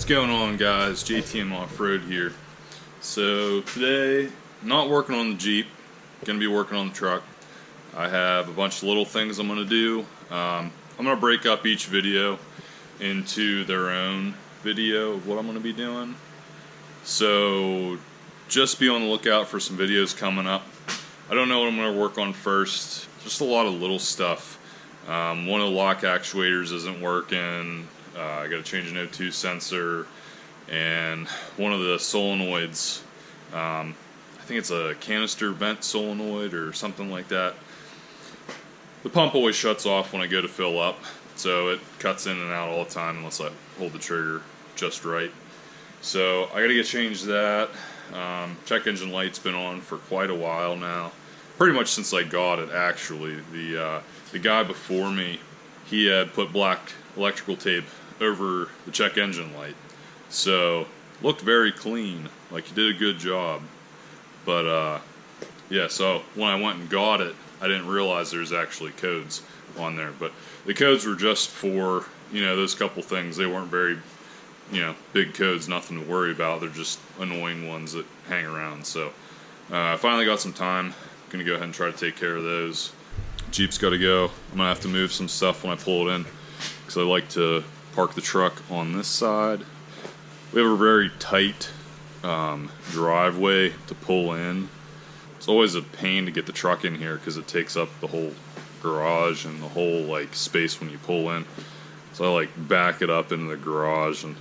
going on, guys? jtmoffroad here. So today, not working on the Jeep, gonna be working on the truck. I have a bunch of little things I'm gonna do. I'm gonna break up each video into their own video of what I'm gonna be doing. So just be on the lookout for some videos coming up. I don't know what I'm gonna work on first. Just a lot of little stuff. One of the lock actuators isn't working. I got to change an O2 sensor, and one of the solenoids, I think it's a canister vent solenoid or something like that. The pump always shuts off when I go to fill up, so it cuts in and out all the time unless I hold the trigger just right. So I got to get changed that. Check engine light's been on for quite a while now, pretty much since I got it. Actually, the guy before me, he had put black electrical tape over the check engine light, so looked very clean, like he did a good job. But yeah, so when I went and got it, I didn't realize there's actually codes on there, but the codes were just for, you know, those couple things. They weren't very, you know, big codes, nothing to worry about. They're just annoying ones that hang around. So I finally got some time. I'm gonna go ahead and try to take care of those. Jeep's got to go. I'm gonna have to move some stuff when I pull it in, because I like to park the truck on this side. We have a very tight driveway to pull in. It's always a pain to get the truck in here because it takes up the whole garage and the whole like space when you pull in. So I like back it up into the garage, and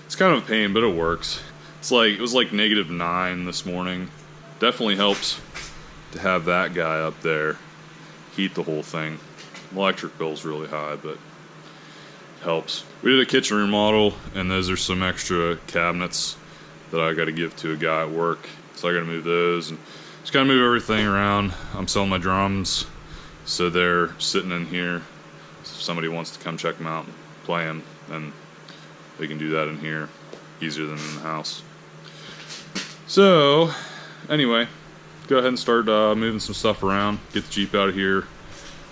it's kind of a pain, but it works. It was like -9 this morning. Definitely helps to have that guy up there heat the whole thing. Electric bill's really high, but helps. We did a kitchen remodel, and those are some extra cabinets that I got to give to a guy at work. So I got to move those and just got to move everything around. I'm selling my drums, so they're sitting in here. So if somebody wants to come check them out and play them, then they can do that in here. Easier than in the house. So anyway, go ahead and start moving some stuff around. Get the Jeep out of here,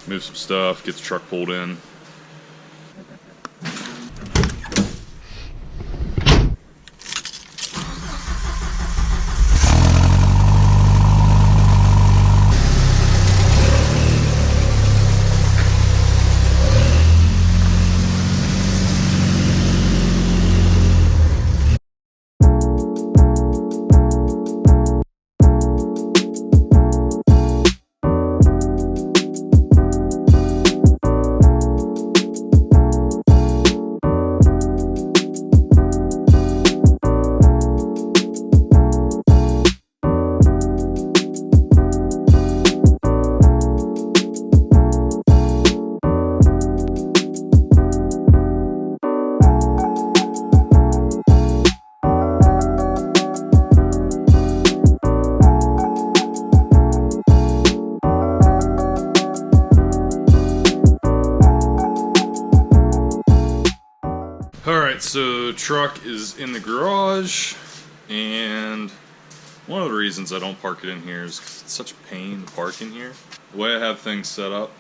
move some stuff, get the truck pulled in. Alright, so truck is in the garage, and one of the reasons I don't park it in here is 'cause it's such a pain to park in here. The way I have things set up,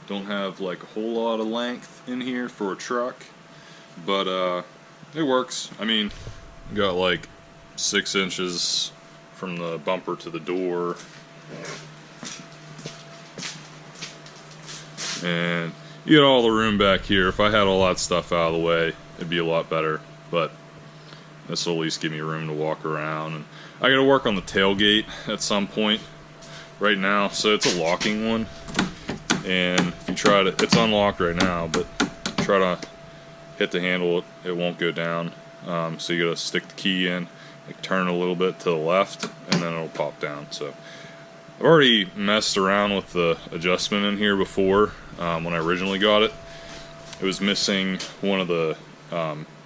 don't have like a whole lot of length in here for a truck, but it works. I mean, got like 6 inches from the bumper to the door, and you get all the room back here. If I had all that stuff out of the way, it'd be a lot better, but this will at least give me room to walk around. And I gotta work on the tailgate at some point right now. So it's a locking one, and if you try to, it's unlocked right now, but try to hit the handle, it won't go down. So you gotta stick the key in, like turn a little bit to the left, and then it'll pop down. So I've already messed around with the adjustment in here before. When I originally got it, it was missing one of the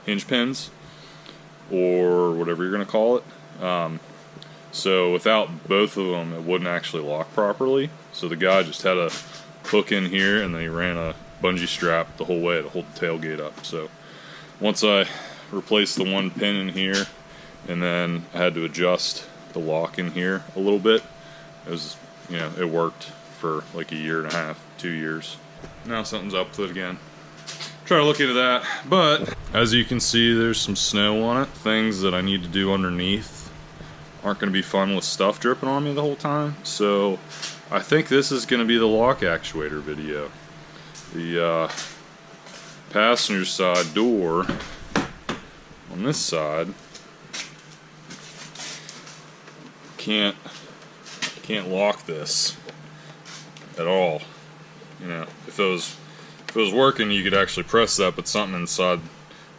hinge pins, or whatever you're going to call it. So without both of them, it wouldn't actually lock properly. So the guy just had a hook in here, and then he ran a bungee strap the whole way to hold the tailgate up. So once I replaced the one pin in here, and then I had to adjust the lock in here a little bit, it was, you know, it worked for like a year and a half, 2 years. Now something's up with it again. try to look into that. But as you can see, there's some snow on it. Things that I need to do underneath aren't going to be fun with stuff dripping on me the whole time. So I think this is going to be the lock actuator video. The passenger side door on this side can't lock this at all. You know, if it was working, you could actually press that, but something inside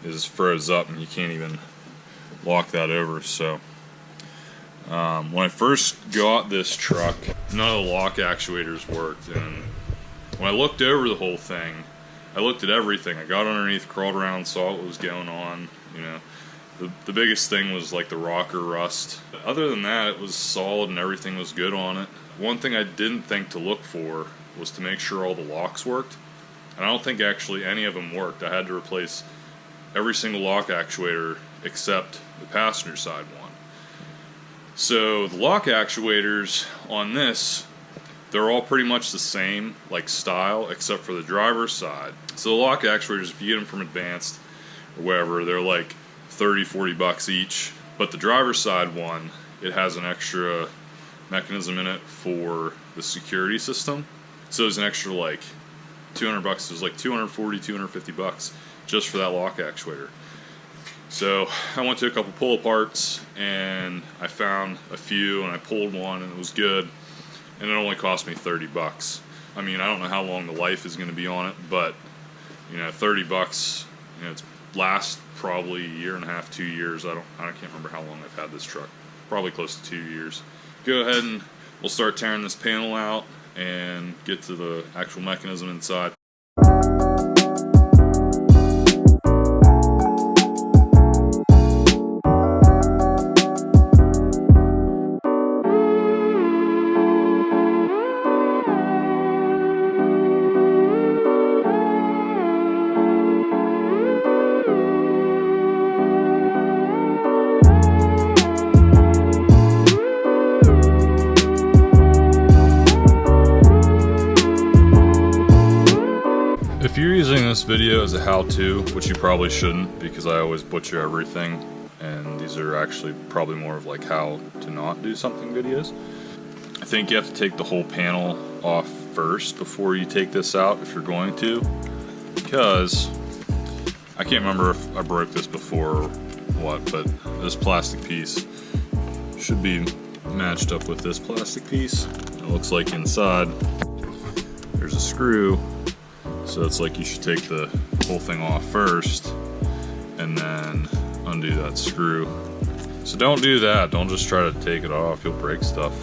is froze up and you can't even lock that over. So when I first got this truck, none of the lock actuators worked, and when I looked over the whole thing, I looked at everything. I got underneath, crawled around, saw what was going on. You know, the biggest thing was like the rocker rust. Other than that, it was solid and everything was good on it. One thing I didn't think to look for was to make sure all the locks worked. And I don't think actually any of them worked. I had to replace every single lock actuator except the passenger side one. So the lock actuators on this, they're all pretty much the same, like style, except for the driver's side. So the lock actuators, if you get them from Advanced or wherever, they're like 30, 40 bucks each. But the driver's side one, it has an extra mechanism in it for the security system. So there's an extra like 200 bucks. There's like 240, 250 bucks just for that lock actuator. So I went to a couple pull aparts and I found a few and I pulled one and it was good. And it only cost me 30 bucks. I mean, I don't know how long the life is going to be on it, but you know, 30 bucks, you know, it's lasts probably a year and a half, 2 years. I can't remember how long I've had this truck. Probably close to 2 years. Go ahead and we'll start tearing this panel out and get to the actual mechanism inside. If you're using this video as a how-to, which you probably shouldn't because I always butcher everything, and these are actually probably more of like how to not do something videos, I think you have to take the whole panel off first before you take this out if you're going to, because I can't remember if I broke this before or what, but this plastic piece should be matched up with this plastic piece. It looks like inside there's a screw. So it's like you should take the whole thing off first and then undo that screw. So don't do that. Don't just try to take it off. You'll break stuff.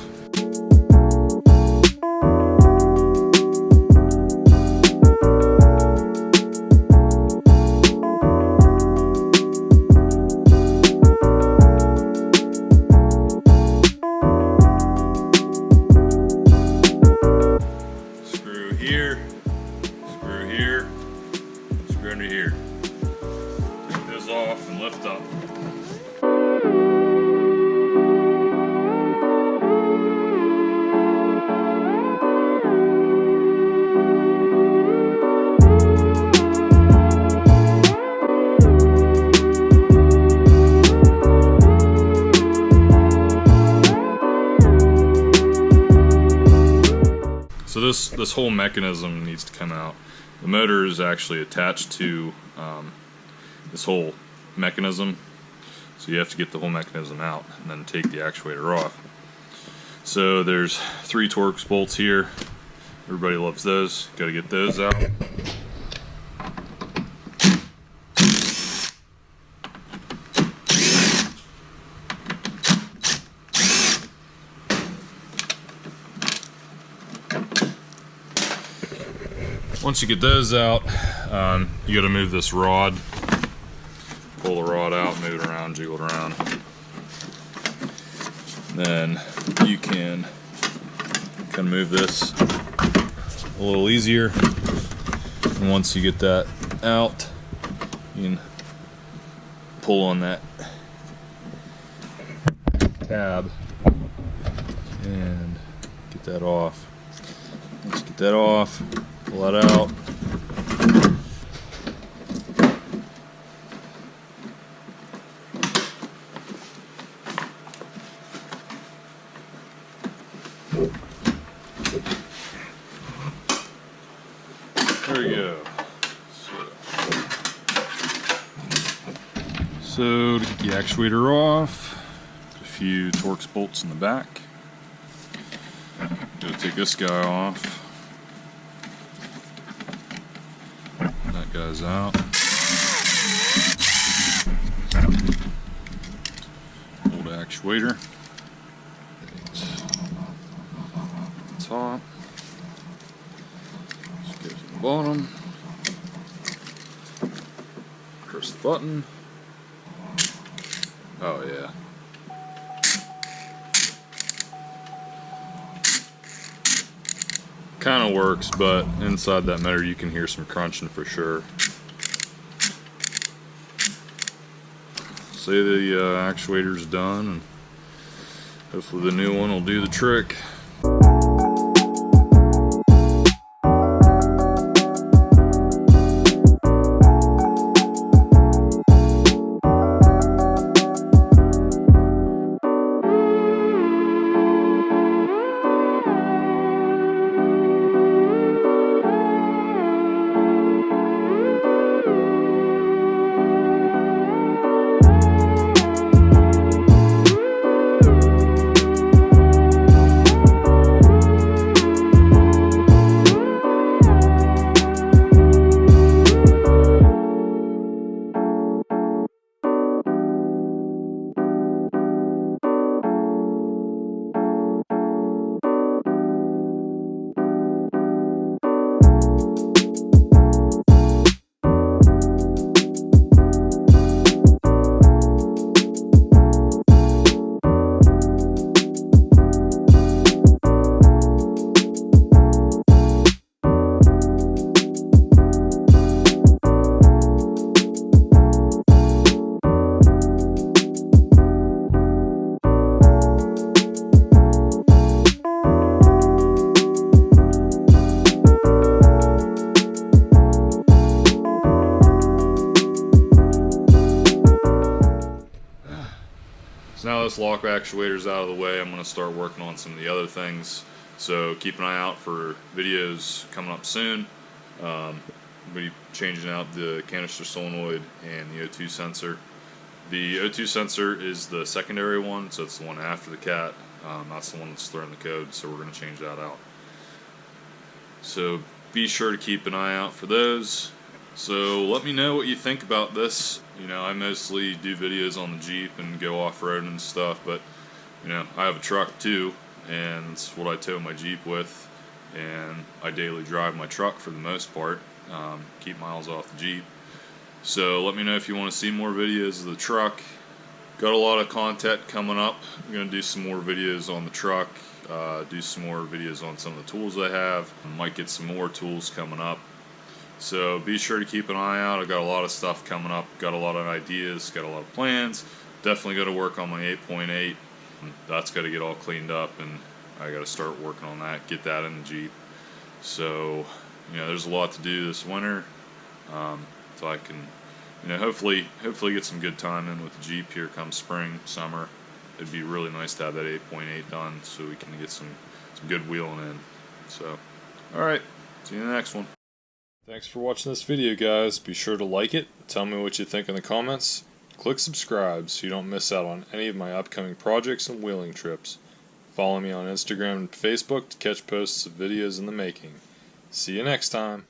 Screw here. Here, screw under here. Take this off and lift up. So this whole mechanism needs to come out. The motor is actually attached to this whole mechanism, so you have to get the whole mechanism out and then take the actuator off. So there's 3 Torx bolts here. Everybody loves those. Got to get those out. Once you get those out, you got to move this rod. Pull the rod out, move it around, jiggle it around. Then you can kind of move this a little easier. And once you get that out, you can pull on that tab and get that off. Once you get that off, pull that out. So to get the actuator off, a few Torx bolts in the back. Go take this guy off. That guy's out. Old actuator. Top. Just go to the bottom. Press the button. Oh yeah. Kind of works, but inside that motor you can hear some crunching for sure. Say the actuator's done, and hopefully the new one will do the trick. So now this lock actuator's out of the way, I'm going to start working on some of the other things. So keep an eye out for videos coming up soon. We'll be changing out the canister solenoid and the O2 sensor. The O2 sensor is the secondary one, so it's the one after the cat. That's the one that's throwing the code, so we're going to change that out. So be sure to keep an eye out for those. So let me know what you think about this. You know, I mostly do videos on the Jeep and go off-road and stuff, but you know, I have a truck too, and it's what I tow my Jeep with, and I daily drive my truck for the most part, keep miles off the Jeep. So let me know if you want to see more videos of the truck. Got a lot of content coming up. I'm going to do some more videos on the truck, do some more videos on some of the tools I have. Might get some more tools coming up. So be sure to keep an eye out. I've got a lot of stuff coming up, got a lot of ideas, got a lot of plans. Definitely got to work on my 8.8. That's got to get all cleaned up, and I got to start working on that, get that in the Jeep. So, you know, there's a lot to do this winter. So I can, you know, hopefully get some good time in with the Jeep here come spring, summer. It'd be really nice to have that 8.8 done so we can get some good wheeling in. So, alright, see you in the next one. Thanks for watching this video, guys. Be sure to like it, tell me what you think in the comments, click subscribe so you don't miss out on any of my upcoming projects and wheeling trips. Follow me on Instagram and Facebook to catch posts of videos in the making. See you next time.